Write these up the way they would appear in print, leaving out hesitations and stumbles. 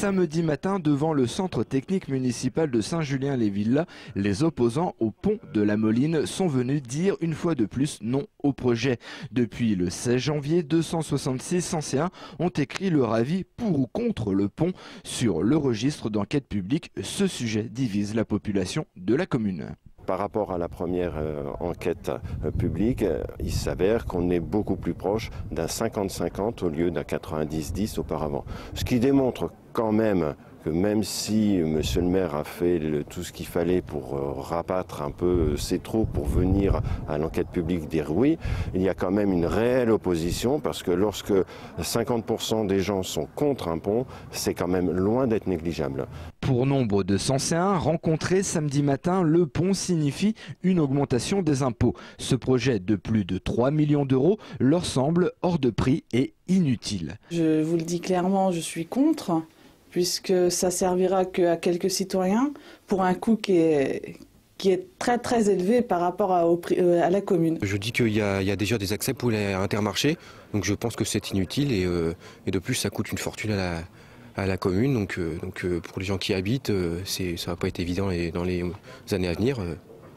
Samedi matin, devant le centre technique municipal de Saint-Julien-les-Villas, les opposants au pont de la Moline sont venus dire une fois de plus non au projet. Depuis le 16 janvier, 266 Sancéens ont écrit leur avis pour ou contre le pont sur le registre d'enquête publique. Ce sujet divise la population de la commune. Par rapport à la première enquête publique, il s'avère qu'on est beaucoup plus proche d'un 50-50 au lieu d'un 90-10 auparavant. Ce qui démontre quand même que même si monsieur le maire a fait tout ce qu'il fallait pour rabattre un peu ses troupes pour venir à l'enquête publique dire oui, il y a quand même une réelle opposition parce que lorsque 50% des gens sont contre un pont, c'est quand même loin d'être négligeable. Pour nombre de Sancéens rencontrés samedi matin, le pont signifie une augmentation des impôts. Ce projet de plus de 3 millions d'euros leur semble hors de prix et inutile. Je vous le dis clairement, je suis contre, puisque ça servira qu'à quelques citoyens pour un coût qui est très élevé par rapport à la commune. Je dis qu'il y a déjà des accès pour les Intermarché, donc je pense que c'est inutile et de plus ça coûte une fortune à la commune, donc pour les gens qui y habitent, ça va pas être évident dans les années à venir.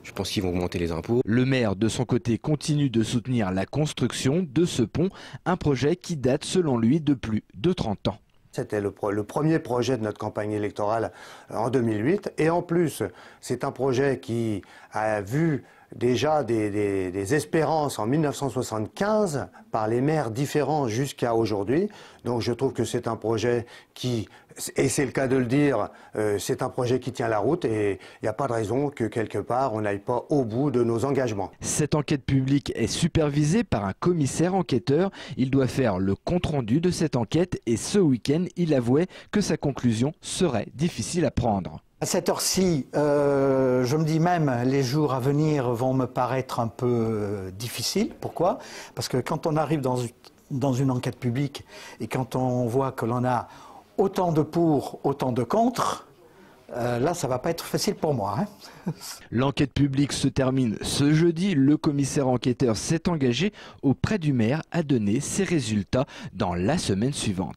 Je pense qu'ils vont augmenter les impôts. Le maire, de son côté, continue de soutenir la construction de ce pont, un projet qui date selon lui de plus de 30 ans. C'était le premier projet de notre campagne électorale en 2008. Et en plus, c'est un projet qui a vu déjà des espérances en 1975 par les maires différents jusqu'à aujourd'hui. Donc je trouve que c'est un projet qui, et c'est le cas de le dire, c'est un projet qui tient la route et il n'y a pas de raison que quelque part on n'aille pas au bout de nos engagements. Cette enquête publique est supervisée par un commissaire enquêteur. Il doit faire le compte-rendu de cette enquête et ce week-end, il avouait que sa conclusion serait difficile à prendre. À cette heure-ci, je me dis même les jours à venir vont me paraître un peu difficiles. Pourquoi? Parce que quand on arrive dans une enquête publique et quand on voit que l'on a autant de pour, autant de contre, là ça va pas être facile pour moi. L'enquête publique se termine ce jeudi. Le commissaire enquêteur s'est engagé auprès du maire à donner ses résultats dans la semaine suivante.